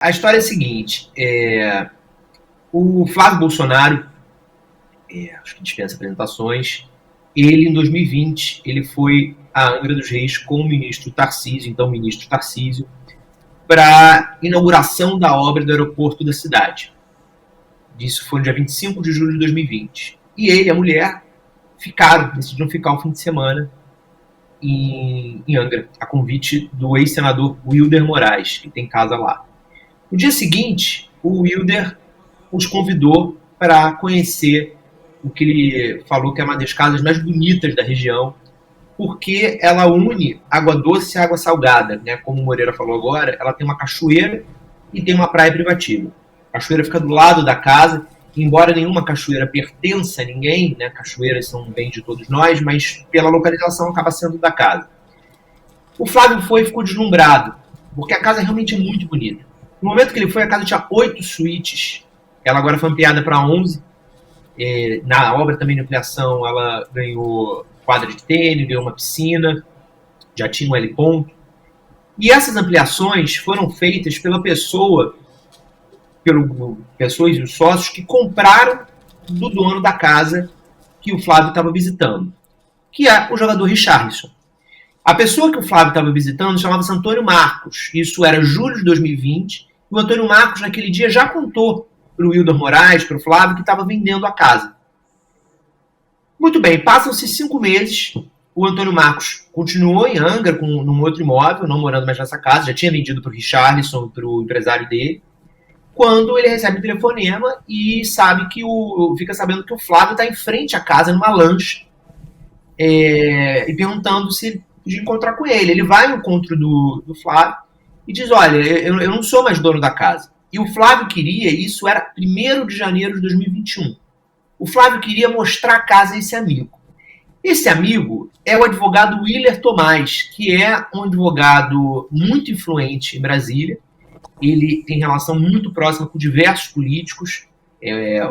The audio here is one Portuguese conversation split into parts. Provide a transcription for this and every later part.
A história é a seguinte, o Flávio Bolsonaro, acho que dispensa apresentações, ele em 2020, ele foi a Angra dos Reis com o ministro Tarcísio, então ministro Tarcísio, para inauguração da obra do aeroporto da cidade. Isso foi no dia 25 de julho de 2020. E ele e a mulher decidiram ficar o fim de semana em Angra, a convite do ex-senador Wilder Moraes, que tem casa lá. No dia seguinte, o Wilder os convidou para conhecer o que ele falou que é uma das casas mais bonitas da região, porque ela une água doce e água salgada, né? Como o Moreira falou agora, ela tem uma cachoeira e tem uma praia privativa. A cachoeira fica do lado da casa, embora nenhuma cachoeira pertença a ninguém, né? Cachoeiras são um bem de todos nós, mas pela localização acaba sendo da casa. O Flávio foi e ficou deslumbrado, porque a casa realmente é muito bonita. No momento que ele foi, a casa tinha 8 suítes, ela agora foi ampliada para 11. Na obra também de ampliação, ela ganhou quadra de tênis, ganhou uma piscina, já tinha um heliponto. E essas ampliações foram feitas pela pessoas e os sócios que compraram do dono da casa que o Flávio estava visitando, que é o jogador Richarlison. A pessoa que o Flávio estava visitando chamava-se Antônio Marcos. Isso era julho de 2020. E o Antônio Marcos, naquele dia, já contou para o Wilder Moraes, para o Flávio, que estava vendendo a casa. Muito bem, passam-se 5 meses. O Antônio Marcos continuou em Angra, num outro imóvel, não morando mais nessa casa, já tinha vendido para o Richarlison, para o empresário dele, quando ele recebe um telefonema e fica sabendo que o Flávio está em frente à casa, numa lancha, e perguntando se podia encontrar com ele. Ele vai ao encontro do Flávio e diz, olha, eu não sou mais dono da casa. E o Flávio queria, isso era 1º de janeiro de 2021, o Flávio queria mostrar a casa a esse amigo. Esse amigo é o advogado Willer Tomás, que é um advogado muito influente em Brasília. Ele tem relação muito próxima com diversos políticos.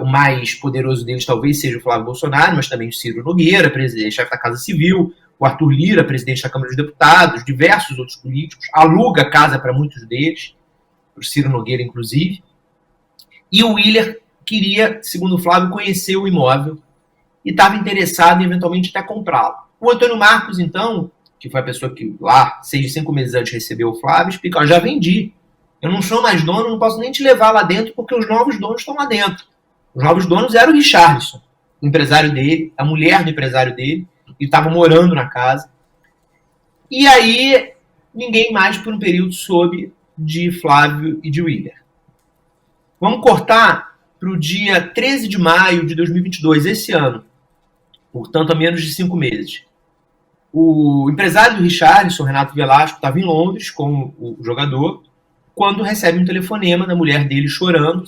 O mais poderoso deles talvez seja o Flávio Bolsonaro, mas também o Ciro Nogueira, chefe da Casa Civil, o Arthur Lira, presidente da Câmara dos Deputados, diversos outros políticos, aluga a casa para muitos deles, para o Ciro Nogueira, inclusive. E o Willer queria, segundo o Flávio, conhecer o imóvel e estava interessado em, eventualmente, até comprá-lo. O Antônio Marcos, então, que foi a pessoa que lá, 5 meses antes, recebeu o Flávio, explica, já vendi. Eu não sou mais dono, não posso nem te levar lá dentro, porque os novos donos estão lá dentro. Os novos donos eram o Richarlison, o empresário dele, a mulher do empresário dele, e estavam morando na casa. E aí, ninguém mais, por um período, soube de Flávio e de Willer. Vamos cortar para o dia 13 de maio de 2022, esse ano. Portanto, há menos de 5 meses. O empresário do Richarlison, Renato Velasco, estava em Londres com o jogador, quando recebe um telefonema da mulher dele chorando.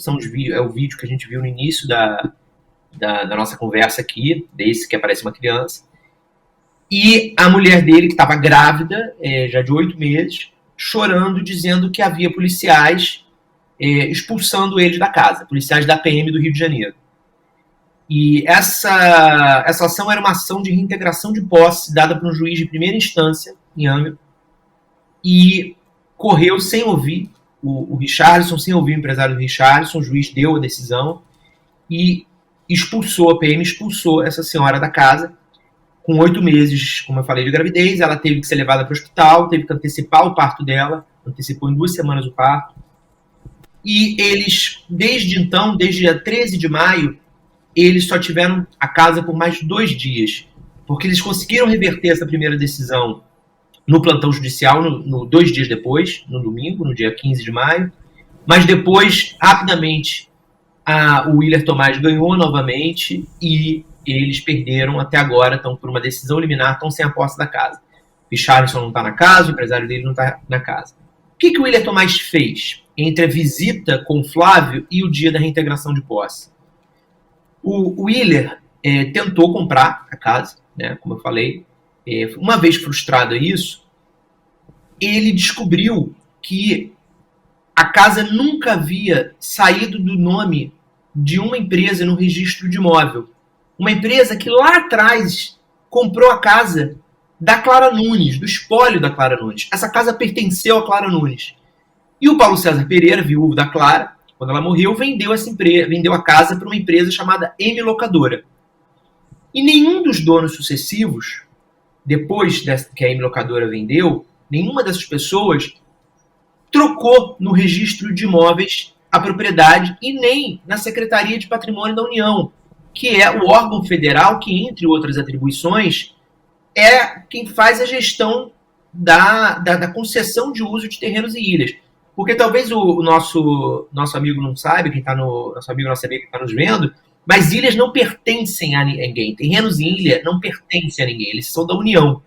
É o vídeo que a gente viu no início da nossa conversa aqui, desse que aparece uma criança. E a mulher dele, que estava grávida, já de 8 meses, chorando, dizendo que havia policiais expulsando ele da casa, policiais da PM do Rio de Janeiro. E essa ação era uma ação de reintegração de posse dada por um juiz de primeira instância em Angra, e correu sem ouvir o Richarlison, sem ouvir o empresário do Richarlison. O juiz deu a decisão e a PM expulsou essa senhora da casa. Com 8 meses, como eu falei, de gravidez, ela teve que ser levada para o hospital, teve que antecipar o parto dela, antecipou em 2 semanas o parto. E eles, desde então, desde dia 13 de maio, eles só tiveram a casa por mais de 2 dias, porque eles conseguiram reverter essa primeira decisão no plantão judicial, 2 dias depois, no domingo, no dia 15 de maio, mas depois, rapidamente, o Willer Tomás ganhou novamente e eles perderam até agora, estão por uma decisão liminar, estão sem a posse da casa. O Richarlison não está na casa, o empresário dele não está na casa. O que o Willer Tomás fez entre a visita com o Flávio e o dia da reintegração de posse? O Willer tentou comprar a casa, né, como eu falei. Uma vez frustrado isso, ele descobriu que a casa nunca havia saído do nome de uma empresa no registro de imóvel. Uma empresa que lá atrás comprou a casa da Clara Nunes, do espólio da Clara Nunes. Essa casa pertenceu à Clara Nunes. E o Paulo César Pereira, viúvo da Clara, quando ela morreu, vendeu a casa para uma empresa chamada M Locadora. E nenhum dos donos sucessivos, depois que a M Locadora vendeu, nenhuma dessas pessoas trocou no registro de imóveis a propriedade e nem na Secretaria de Patrimônio da União, que é o órgão federal que, entre outras atribuições, é quem faz a gestão da concessão de uso de terrenos e ilhas. Porque talvez o nosso amigo não saiba, nossa amiga que está nos vendo, mas ilhas não pertencem a ninguém. Terrenos e ilha não pertencem a ninguém, eles são da União.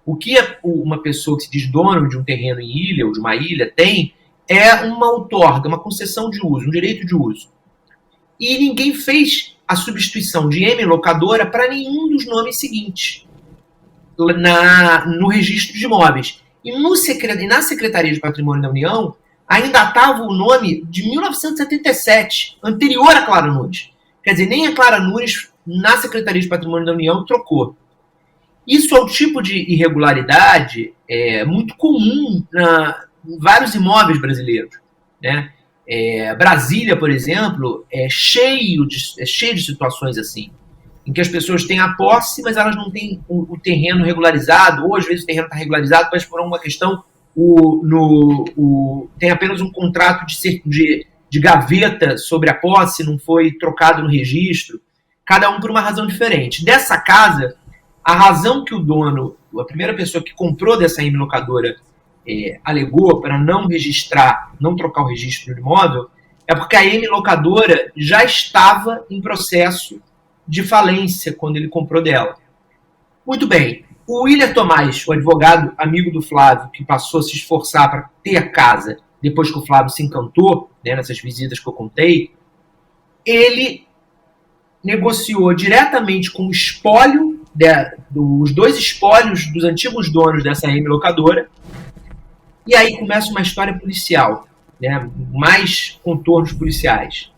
O que uma pessoa que se diz dono de um terreno em ilha ou de uma ilha tem é uma outorga, uma concessão de uso, um direito de uso. E ninguém fez a substituição de M Locadora para nenhum dos nomes seguintes no registro de imóveis. E na Secretaria de Patrimônio da União ainda estava o nome de 1977, anterior a Clara Nunes. Quer dizer, nem a Clara Nunes, na Secretaria de Patrimônio da União, trocou. Isso é um tipo de irregularidade muito comum em vários imóveis brasileiros. Né? Brasília, por exemplo, é cheio de situações assim, em que as pessoas têm a posse, mas elas não têm o terreno regularizado, ou às vezes o terreno está regularizado, mas por uma questão tem apenas um contrato de gaveta sobre a posse, não foi trocado no registro, cada um por uma razão diferente. Dessa casa, a razão que o dono, a primeira pessoa que comprou dessa M Locadora, alegou para não registrar, não trocar o registro do imóvel, é porque a M Locadora já estava em processo de falência quando ele comprou dela. Muito bem, o Willer Tomás, o advogado amigo do Flávio, que passou a se esforçar para ter a casa depois que o Flávio se encantou, né, nessas visitas que eu contei, ele negociou diretamente com o espólio, os dois espólios dos antigos donos dessa M Locadora, e aí começa uma história policial, né, mais contornos policiais.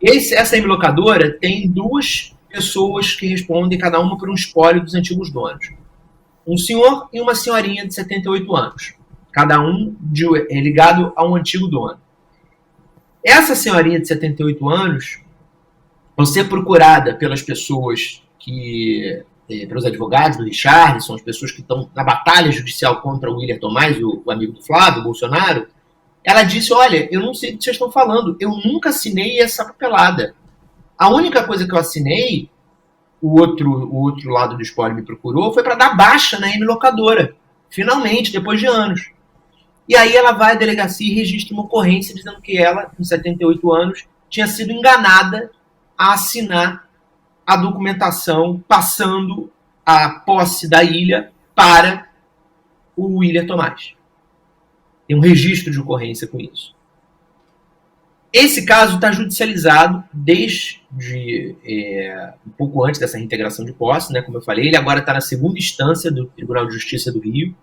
Essa M Locadora tem duas pessoas que respondem cada uma por um espólio dos antigos donos. Um senhor e uma senhorinha de 78 anos. Cada um ligado a um antigo dono. Essa senhorinha de 78 anos, ao ser procurada pelas pessoas pelos advogados do Richarlison, as pessoas que estão na batalha judicial contra o Willer Tomás, o amigo do Flávio, Bolsonaro, ela disse, olha, eu não sei do que vocês estão falando, eu nunca assinei essa papelada. A única coisa que eu assinei, o outro lado do espólio me procurou, foi para dar baixa na M Locadora. Finalmente, depois de anos. E aí ela vai à delegacia e registra uma ocorrência dizendo que ela, com 78 anos, tinha sido enganada a assinar a documentação passando a posse da ilha para o Willer Tomás. Tem um registro de ocorrência com isso. Esse caso está judicializado desde um pouco antes dessa reintegração de posse, né, como eu falei. Ele agora está na segunda instância do Tribunal de Justiça do Rio.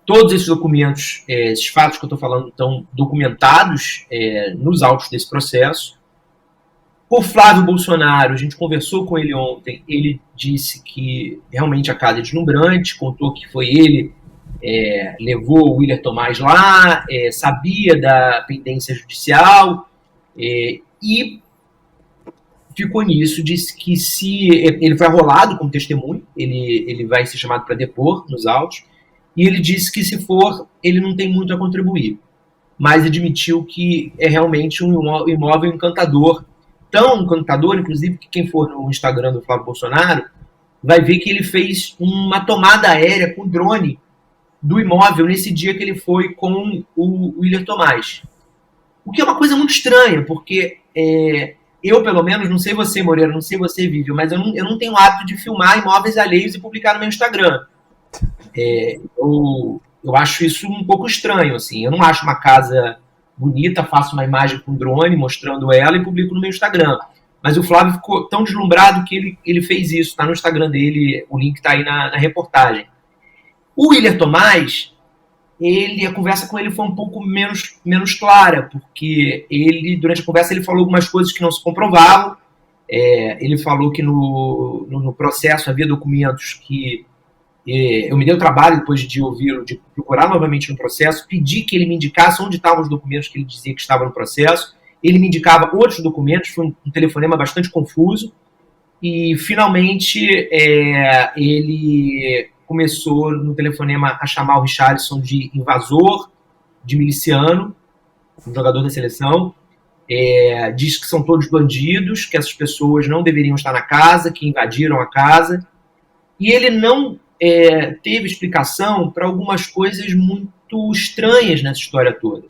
Todos esses documentos, esses fatos que eu estou falando, estão documentados nos autos desse processo. O Flávio Bolsonaro, a gente conversou com ele ontem, ele disse que realmente a casa é deslumbrante, contou que foi ele levou o Willer Tomás lá, sabia da pendência judicial e ficou nisso, disse que se ele foi arrolado como testemunho, ele vai ser chamado para depor nos autos, e ele disse que se for, ele não tem muito a contribuir, mas admitiu que é realmente um imóvel encantador, tão encantador, inclusive, que quem for no Instagram do Flávio Bolsonaro vai ver que ele fez uma tomada aérea com drone do imóvel nesse dia que ele foi com o Willer Tomás. O que é uma coisa muito estranha, porque eu, pelo menos, não sei você, Moreira, não sei você, Vivian, mas eu não tenho o hábito de filmar imóveis alheios e publicar no meu Instagram. Eu acho isso um pouco estranho, assim. Eu não acho uma casa bonita, faço uma imagem com drone mostrando ela e publico no meu Instagram. Mas o Flávio ficou tão deslumbrado que ele fez isso, está no Instagram dele, o link está aí na reportagem. O Willer Tomás, a conversa com ele foi um pouco menos clara, porque durante a conversa ele falou algumas coisas que não se comprovavam. Ele falou que no processo havia documentos que Eu me dei o trabalho, depois de ouvi-lo, de procurar novamente no processo, pedi que ele me indicasse onde estavam os documentos que ele dizia que estavam no processo. Ele me indicava outros documentos, foi um telefonema bastante confuso. E, finalmente, ele começou no telefonema a chamar o Richarlison de invasor, de miliciano, um jogador da seleção. Diz que são todos bandidos, que essas pessoas não deveriam estar na casa, que invadiram a casa. E ele não teve explicação para algumas coisas muito estranhas nessa história toda.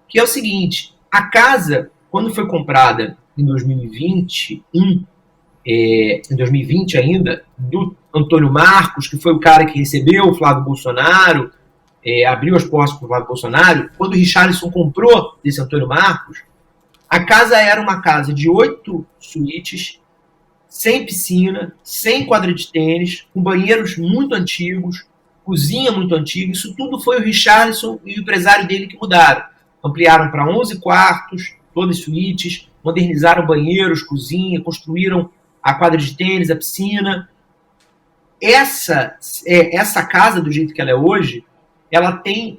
Que é o seguinte, a casa, quando foi comprada em 2021, em 2020 ainda, do Antônio Marcos, que foi o cara que recebeu o Flávio Bolsonaro, abriu as portas para o Flávio Bolsonaro, quando o Richarlison comprou desse Antônio Marcos, a casa era uma casa de 8 suítes, sem piscina, sem quadra de tênis, com banheiros muito antigos, cozinha muito antiga. Isso tudo foi o Richarlison e o empresário dele que mudaram. Ampliaram para 11 quartos, todas suítes, modernizaram banheiros, cozinha, construíram a quadra de tênis, a piscina. Essa casa, do jeito que ela é hoje, ela tem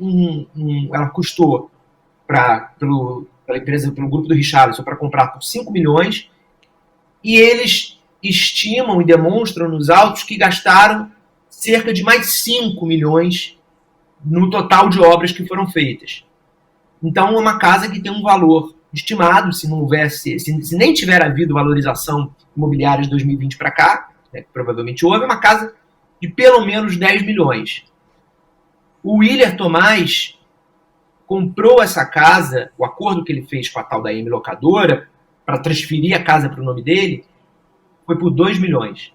ela custou pela empresa, pelo grupo do Richarlison, para comprar por 5 milhões, e eles estimam e demonstram nos autos que gastaram cerca de mais 5 milhões no total de obras que foram feitas. Então, é uma casa que tem um valor estimado, se não houvesse, se nem tiver havido valorização imobiliária de 2020 para cá, que provavelmente houve, é uma casa de pelo menos 10 milhões. O Willer Tomás comprou essa casa, o acordo que ele fez com a tal da M Locadora, para transferir a casa para o nome dele, foi por 2 milhões.